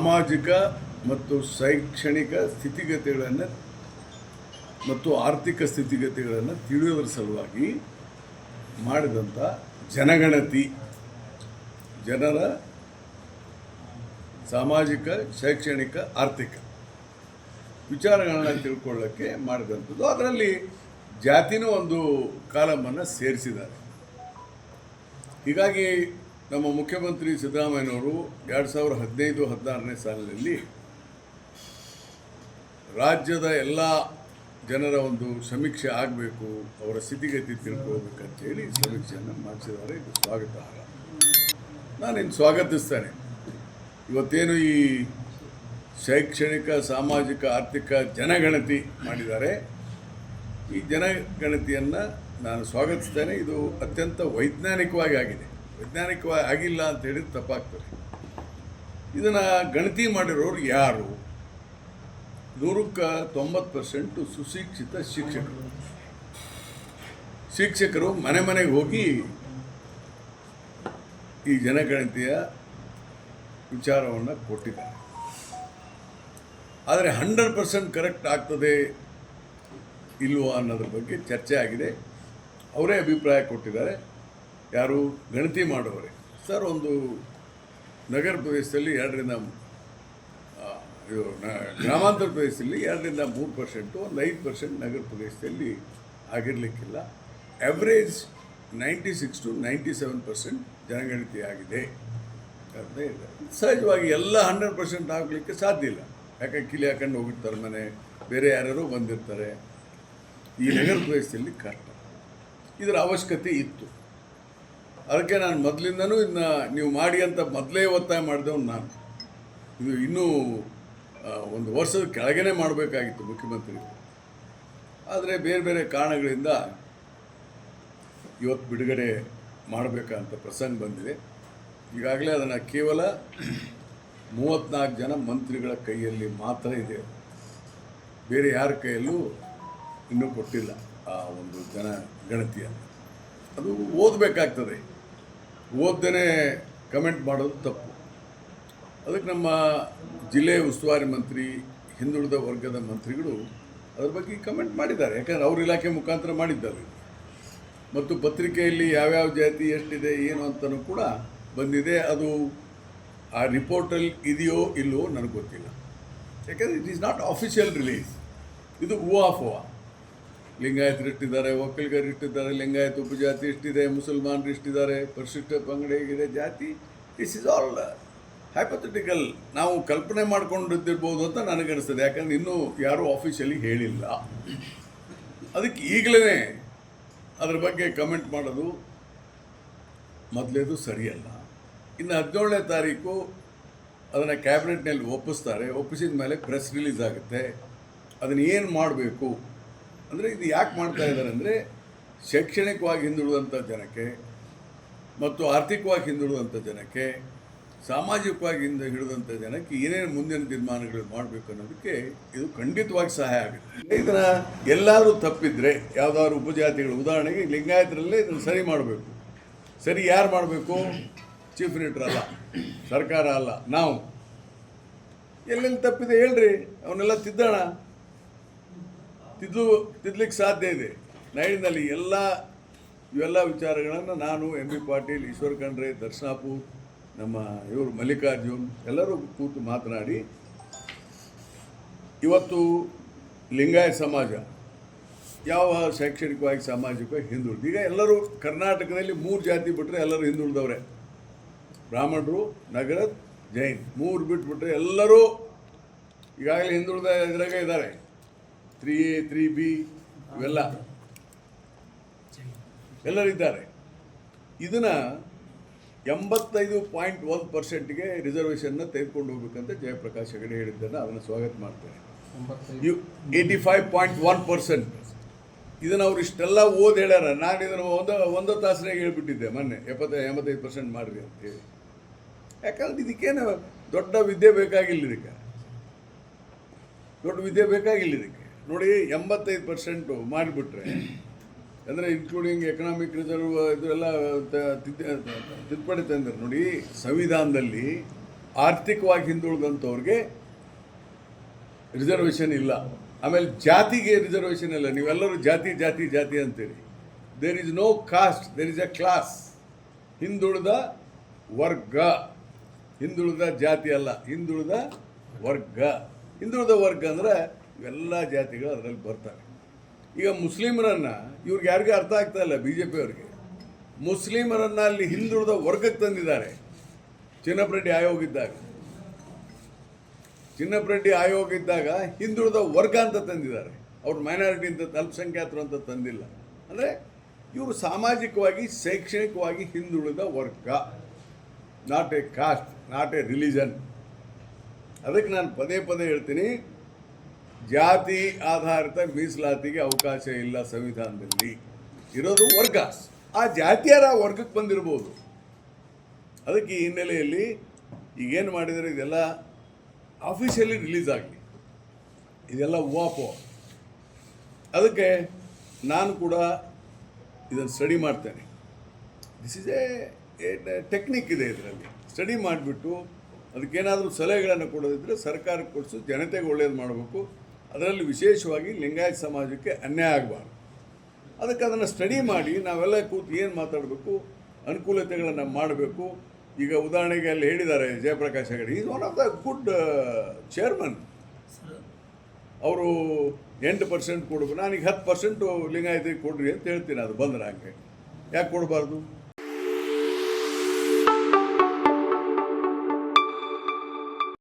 ಸಾಮಾಜಿಕ ಮತ್ತು ಶೈಕ್ಷಣಿಕ ಸ್ಥಿತಿಗತಿಗಳನ್ನು ಮತ್ತು ಆರ್ಥಿಕ ಸ್ಥಿತಿಗತಿಗಳನ್ನು ತಿಳಿಯೋದ್ರ ಸಲುವಾಗಿ ಮಾಡಿದಂಥ ಜನಗಣತಿ, ಜನರ ಸಾಮಾಜಿಕ, ಶೈಕ್ಷಣಿಕ, ಆರ್ಥಿಕ ವಿಚಾರಗಳನ್ನ ತಿಳ್ಕೊಳ್ಳೋಕ್ಕೆ ಮಾಡಿದಂಥದ್ದು. ಅದರಲ್ಲಿ ಜಾತಿನೂ ಒಂದು ಕಾಲಮನ್ನು ಸೇರಿಸಿದ್ದಾರೆ. ಹೀಗಾಗಿ ನಮ್ಮ ಮುಖ್ಯಮಂತ್ರಿ ಸಿದ್ದರಾಮಯ್ಯನವರು 2015-16ನೇ ಸಾಲಿನಲ್ಲಿ ರಾಜ್ಯದ ಎಲ್ಲ ಜನರ ಒಂದು ಸಮೀಕ್ಷೆ ಆಗಬೇಕು, ಅವರ ಸ್ಥಿತಿಗತಿ ತಿಳ್ಕೊಳ್ಬೇಕಂತೇಳಿ ಸಮೀಕ್ಷೆಯನ್ನು ಮಾಡಿಸಿದ್ದಾರೆ. ಇದು ಸ್ವಾಗತಾರ್ಹ. ನಾನಿನ್ನು ಸ್ವಾಗತಿಸ್ತೇನೆ. ಇವತ್ತೇನು ಈ ಶೈಕ್ಷಣಿಕ, ಸಾಮಾಜಿಕ, ಆರ್ಥಿಕ ಜನಗಣತಿ ಮಾಡಿದ್ದಾರೆ, ಈ ಜನಗಣತಿಯನ್ನು ನಾನು ಸ್ವಾಗತಿಸ್ತೇನೆ. ಇದು ಅತ್ಯಂತ ವೈಜ್ಞಾನಿಕವಾಗಿ ಆಗಿದೆ. ವೈಜ್ಞಾನಿಕವಾಗಿ ಆಗಿಲ್ಲ ಅಂತ ಹೇಳಿದ್ರೆ ತಪ್ಪಾಗ್ತದೆ. ಇದನ್ನು ಗಣತಿ ಮಾಡಿರೋರು ಯಾರು? 190% ಸುಶಿಕ್ಷಿತ ಶಿಕ್ಷಕರು ಮನೆ ಮನೆಗೆ ಹೋಗಿ ಈ ಜನಗಣತಿಯ ವಿಚಾರವನ್ನು ಕೊಟ್ಟಿದ್ದಾರೆ. ಆದರೆ 100% ಕರೆಕ್ಟ್ ಆಗ್ತದೆ ಇಲ್ವೋ ಅನ್ನೋದ್ರ ಬಗ್ಗೆ ಚರ್ಚೆ ಆಗಿದೆ. ಅವರೇ ಅಭಿಪ್ರಾಯ ಕೊಟ್ಟಿದ್ದಾರೆ. ಯಾರು? ಗಣತಿ ಮಾಡೋರೆ. ಸರ್, ಒಂದು ನಗರ ಪ್ರದೇಶದಲ್ಲಿ 2ರಿಂದ ಗ್ರಾಮಾಂತರ ಪ್ರದೇಶದಲ್ಲಿ 2-3%, ಒಂದು 5% ನಗರ ಪ್ರದೇಶದಲ್ಲಿ ಆಗಿರಲಿಕ್ಕಿಲ್ಲ. ಆ್ಯಾವ್ರೇಜ್ 96-97% ಜನಗಣತಿ ಆಗಿದೆ ಅಂತ ಹೇಳಿದ್ದಾರೆ. ಸಹಜವಾಗಿ ಎಲ್ಲ 100% ಆಗಲಿಕ್ಕೆ ಸಾಧ್ಯ ಇಲ್ಲ. ಯಾಕೆ ಕಿಲಿ ಹಾಕೊಂಡು ಹೋಗಿರ್ತಾರೆ ಮನೆ, ಬೇರೆ ಯಾರ್ಯಾರೋ ಬಂದಿರ್ತಾರೆ. ಈ ನಗರ ಪ್ರದೇಶದಲ್ಲಿ ಕಷ್ಟ. ಇದರ ಅವಶ್ಯಕತೆ ಇತ್ತು. ಅದಕ್ಕೆ ನಾನು ಮೊದಲಿಂದನೂ ಇನ್ನು ನೀವು ಮಾಡಿ ಅಂತ ಮೊದಲೇ ಒತ್ತಾಯ ಮಾಡಿದವನು ನಾನು. ಇದು ಇನ್ನೂ 1 ವರ್ಷದ ಕೆಳಗೇ ಮಾಡಬೇಕಾಗಿತ್ತು ಮುಖ್ಯಮಂತ್ರಿ. ಆದರೆ ಬೇರೆ ಬೇರೆ ಕಾರಣಗಳಿಂದ ಇವತ್ತು ಬಿಡುಗಡೆ ಮಾಡಬೇಕಂತ ಪ್ರಸಂಗ ಬಂದಿದೆ. ಈಗಾಗಲೇ ಅದನ್ನು ಕೇವಲ 34 ಜನ ಮಂತ್ರಿಗಳ ಕೈಯಲ್ಲಿ ಮಾತ್ರ ಇದೆ. ಬೇರೆ ಯಾರ ಕೈಯಲ್ಲೂ ಇನ್ನೂ ಕೊಟ್ಟಿಲ್ಲ ಆ ಒಂದು ಜನಗಣತಿಯನ್ನು. ಅದು ಓದಬೇಕಾಗ್ತದೆ. ಓದ್ದನೇ ಕಮೆಂಟ್ ಮಾಡೋದು ತಪ್ಪು. ಅದಕ್ಕೆ ನಮ್ಮ ಜಿಲ್ಲೆಯ ಉಸ್ತುವಾರಿ ಮಂತ್ರಿ, ಹಿಂದುಳಿದ ವರ್ಗದ ಮಂತ್ರಿಗಳು ಅದ್ರ ಬಗ್ಗೆ ಕಮೆಂಟ್ ಮಾಡಿದ್ದಾರೆ. ಯಾಕಂದರೆ ಅವ್ರ ಇಲಾಖೆ ಮುಖಾಂತರ ಮಾಡಿದ್ದಾರೆ. ಮತ್ತು ಪತ್ರಿಕೆಯಲ್ಲಿ ಯಾವ್ಯಾವ ಜಾತಿ ಎಷ್ಟಿದೆ ಏನು ಅಂತಲೂ ಕೂಡ ಬಂದಿದೆ. ಅದು ಆ ರಿಪೋರ್ಟಲ್ಲಿ ಇದೆಯೋ ಇಲ್ಲವೋ ನನಗೆ ಗೊತ್ತಿಲ್ಲ. ಯಾಕಂದರೆ it is not official release. ಇದು ಊಹಾಫೋಹ. ಲಿಂಗಾಯತರು ಇಷ್ಟಿದ್ದಾರೆ, ಒಕ್ಕಲಿಗರು ಇಷ್ಟಿದ್ದಾರೆ, ಲಿಂಗಾಯತ ಉಪಜಾತಿ ಇಷ್ಟಿದೆ, ಮುಸಲ್ಮಾನರು ಇಷ್ಟಿದ್ದಾರೆ, ಪರಿಶಿಷ್ಟ ಪಂಗಡ ಹೇಗಿದೆ, ಜಾತಿ. This is all hypothetical. ನಾವು ಕಲ್ಪನೆ ಮಾಡ್ಕೊಂಡಿದ್ದಿರ್ಬೋದು ಅಂತ ನನಗನ್ನಿಸ್ತದೆ. ಯಾಕಂದರೆ ಇನ್ನೂ ಯಾರೂ ಆಫೀಷಿಯಲಿ ಹೇಳಿಲ್ಲ. ಅದಕ್ಕೆ ಈಗಲೇ ಅದ್ರ ಬಗ್ಗೆ ಕಮೆಂಟ್ ಮಾಡೋದು ಮೊದಲೇದು ಸರಿಯಲ್ಲ. ಇನ್ನು 17ನೇ ತಾರೀಕು ಅದನ್ನು ಕ್ಯಾಬಿನೆಟ್ನಲ್ಲಿ ಒಪ್ಪಿಸ್ತಾರೆ. ಒಪ್ಪಿಸಿದ ಮೇಲೆ ಪ್ರೆಸ್ ರಿಲೀಸ್ ಆಗುತ್ತೆ. ಅದನ್ನು ಏನು ಮಾಡಬೇಕು ಅಂದರೆ, ಇದು ಯಾಕೆ ಮಾಡ್ತಾ ಇದ್ದಾರೆ ಅಂದರೆ, ಶೈಕ್ಷಣಿಕವಾಗಿ ಹಿಂದುಳಿದಂಥ ಜನಕ್ಕೆ ಮತ್ತು ಆರ್ಥಿಕವಾಗಿ ಹಿಂದುಳಿದಂಥ ಜನಕ್ಕೆ, ಸಾಮಾಜಿಕವಾಗಿ ಹಿಡಿದಂಥ ಜನಕ್ಕೆ ಏನೇನು ಮುಂದಿನ ತೀರ್ಮಾನಗಳು ಮಾಡಬೇಕು ಅನ್ನೋದಕ್ಕೆ ಇದು ಖಂಡಿತವಾಗಿ ಸಹಾಯ ಆಗುತ್ತೆ. ಇದನ್ನು ಎಲ್ಲರೂ ತಪ್ಪಿದರೆ, ಯಾವುದಾದ್ರು ಉಪಜಾತಿಗಳು, ಉದಾಹರಣೆಗೆ ಲಿಂಗಾಯತರಲ್ಲೇ ಇದನ್ನು ಸರಿ ಮಾಡಬೇಕು. ಸರಿ ಯಾರು ಮಾಡಬೇಕು? ಚೀಫ್ ಮಿನಿಸ್ಟರ್ ಅಲ್ಲ, ಸರ್ಕಾರ ಅಲ್ಲ, ನಾವು. ಎಲ್ಲೆಲ್ಲಿ ತಪ್ಪಿದೆ ಹೇಳ್ರಿ, ಅವನ್ನೆಲ್ಲ ತಿದ್ದೋಣ. ತಿದ್ದಲಿಕ್ಕೆ ಸಾಧ್ಯ ಇದೆ. ನೈಡಿನಲ್ಲಿ ಇವೆಲ್ಲ ವಿಚಾರಗಳನ್ನು ನಾನು, ಎಂ.ಬಿ. ಪಾಟೀಲ್, ಈಶ್ವರ್ ಖಂಡ್ರೆ, ದರ್ಶನಾಪುರ್, ನಮ್ಮ ಇವರು ಮಲ್ಲಿಕಾರ್ಜುನ್ ಎಲ್ಲರೂ ಕೂತು ಮಾತನಾಡಿ ಇವತ್ತು ಲಿಂಗಾಯತ ಸಮಾಜ ಯಾವ ಶೈಕ್ಷಣಿಕವಾಗಿ, ಸಾಮಾಜಿಕವಾಗಿ ಹಿಂದುಳಿದು, ಈಗ ಎಲ್ಲರೂ ಕರ್ನಾಟಕದಲ್ಲಿ 3 ಜಾತಿ ಬಿಟ್ಟರೆ ಎಲ್ಲರೂ ಹಿಂದುಳಿದವ್ರೆ. ಬ್ರಾಹ್ಮಣರು, ನಗರದ, ಜೈನ್ 3 ಬಿಟ್ಟುಬಿಟ್ರೆ ಎಲ್ಲರೂ ಈಗಾಗಲೇ ಹಿಂದುಳಿದ ಇದ್ರಾಗ ಇದ್ದಾರೆ. 3A 3B ಇವೆಲ್ಲ ಎಲ್ಲರಿದ್ದಾರೆ. ಇದನ್ನು 85.1%ಗೆ ರಿಸರ್ವೇಷನ್ನ ತೆಗೆದುಕೊಂಡು ಹೋಗ್ಬೇಕಂತ ಜಯಪ್ರಕಾಶ್ ಹೆಗಡೆ ಹೇಳಿದ್ದನ್ನು ಅದನ್ನು ಸ್ವಾಗತ ಮಾಡ್ತೇನೆ. 85.1%. ಇದನ್ನು ಅವ್ರು ಇಷ್ಟೆಲ್ಲ ಹೇಳ್ಯಾರ. ನಾನು ಇದನ್ನು ಒಂದು ತಾಸನಾಗ ಹೇಳ್ಬಿಟ್ಟಿದ್ದೆ ಮೊನ್ನೆ, 85% ಮಾಡಿರಿ ಅಂತೇಳಿ. ಯಾಕಂದ್ರೆ ಇದಕ್ಕೇನು ದೊಡ್ಡ ವಿದ್ಯೆ ಬೇಕಾಗಿಲ್ಲ. ಇದಕ್ಕೆ ನೋಡಿ, 85% ಮಾಡಿಬಿಟ್ರೆ ಅಂದರೆ ಇನ್ಕ್ಲೂಡಿಂಗ್ ಎಕನಾಮಿಕ್ ರಿಸರ್ವ್ ಇದೆಲ್ಲ ತಿದ್ದುಪಡಿ ತಂದ್ರೆ ನೋಡಿ, ಸಂವಿಧಾನದಲ್ಲಿ ಆರ್ಥಿಕವಾಗಿ ಹಿಂದುಳಿದಂಥವ್ರಿಗೆ ರಿಸರ್ವೇಷನ್ ಇಲ್ಲ. ಆಮೇಲೆ ಜಾತಿಗೆ ರಿಸರ್ವೇಷನ್ ಇಲ್ಲ. ನೀವೆಲ್ಲರೂ ಜಾತಿ ಜಾತಿ ಜಾತಿ ಅಂತೀರಿ. There is no caste, there is a class. ಹಿಂದುಳಿದ ವರ್ಗ, ಹಿಂದುಳಿದ ಜಾತಿ ಅಲ್ಲ, ಹಿಂದುಳಿದ ವರ್ಗ. ಹಿಂದುಳಿದ ವರ್ಗ ಅಂದರೆ ಇವೆಲ್ಲ ಜಾತಿಗಳು ಅದರಲ್ಲಿ ಬರ್ತಾರೆ. ಈಗ ಮುಸ್ಲಿಮರನ್ನು ಇವ್ರಿಗೆ ಯಾರಿಗೂ ಅರ್ಥ ಆಗ್ತಾ ಇಲ್ಲ, ಬಿ ಜೆ ಪಿಯವ್ರಿಗೆ. ಮುಸ್ಲಿಮರನ್ನು ಅಲ್ಲಿ ಹಿಂದುಳಿದ ವರ್ಗಕ್ಕೆ ತಂದಿದ್ದಾರೆ. ಚಿನ್ನಪ್ಪರೆಡ್ಡಿ ಆಯೋಗ ಇದ್ದಾಗ ಹಿಂದುಳಿದ ವರ್ಗ ಅಂತ ತಂದಿದ್ದಾರೆ. ಅವ್ರು ಮೈನಾರಿಟಿ ಅಂತ, ಅಲ್ಪಸಂಖ್ಯಾತರು ಅಂತ ತಂದಿಲ್ಲ. ಅಂದರೆ ಇವರು ಸಾಮಾಜಿಕವಾಗಿ ಶೈಕ್ಷಣಿಕವಾಗಿ ಹಿಂದುಳಿದ ವರ್ಗ, not A cost, not A religion. ಅದಕ್ಕೆ ನಾನು ಪದೇ ಪದೇ ಹೇಳ್ತೀನಿ, ಜಾತಿ ಆಧಾರಿತ ಮೀಸಲಾತಿಗೆ ಅವಕಾಶ ಇಲ್ಲ ಸಂವಿಧಾನದಲ್ಲಿ. ಇರೋದು ವರ್ಗ. ಆ ಜಾತಿಯರ ವರ್ಗಕ್ಕೆ ಬಂದಿರ್ಬೋದು. ಅದಕ್ಕೆ ಈ ಹಿನ್ನೆಲೆಯಲ್ಲಿ ಈಗೇನು ಮಾಡಿದರೆ ಇದೆಲ್ಲ ಆಫೀಷಿಯಲಿ ರಿಲೀಸ್ ಆಗಲಿ, ಇದೆಲ್ಲ ಊಹಾಪೋಹ. ಅದಕ್ಕೆ ನಾನು ಕೂಡ ಇದನ್ನು ಸ್ಟಡಿ ಮಾಡ್ತೇನೆ. ದಿಸ್ ಇಸ್ ಎ ಟೆಕ್ನಿಕ್ ಇದೆ ಇದರಲ್ಲಿ. ಸ್ಟಡಿ ಮಾಡಿಬಿಟ್ಟು ಅದಕ್ಕೇನಾದರೂ ಸಲಹೆಗಳನ್ನು ಕೊಡೋದಿದ್ದರೆ ಸರ್ಕಾರಕ್ಕೆ ಕೊಡಿಸು, ಜನತೆಗೆ ಒಳ್ಳೇದು ಮಾಡಬೇಕು. ಅದರಲ್ಲಿ ವಿಶೇಷವಾಗಿ ಲಿಂಗಾಯತ ಸಮಾಜಕ್ಕೆ ಅನ್ಯಾಯ ಆಗಬಾರ್ದು. ಅದಕ್ಕೆ ಅದನ್ನು ಸ್ಟಡಿ ಮಾಡಿ ನಾವೆಲ್ಲ ಕೂತು ಏನು ಮಾತಾಡಬೇಕು, ಅನುಕೂಲತೆಗಳನ್ನು ಮಾಡಬೇಕು. ಈಗ ಉದಾಹರಣೆಗೆ ಅಲ್ಲಿ ಹೇಳಿದ್ದಾರೆ Jayaprakash Hegde, is one of the good chairman. ಅವರು 8% ಕೊಡಬೇಕು, ನಾನೀಗ 10% ಲಿಂಗಾಯತಿಗೆ ಕೊಡ್ರಿ ಅಂತ ಹೇಳ್ತೀನಿ. ಅದು ಬಂದ್ರೆ ಹಂಗೆ ಯಾಕೆ ಕೊಡಬಾರ್ದು?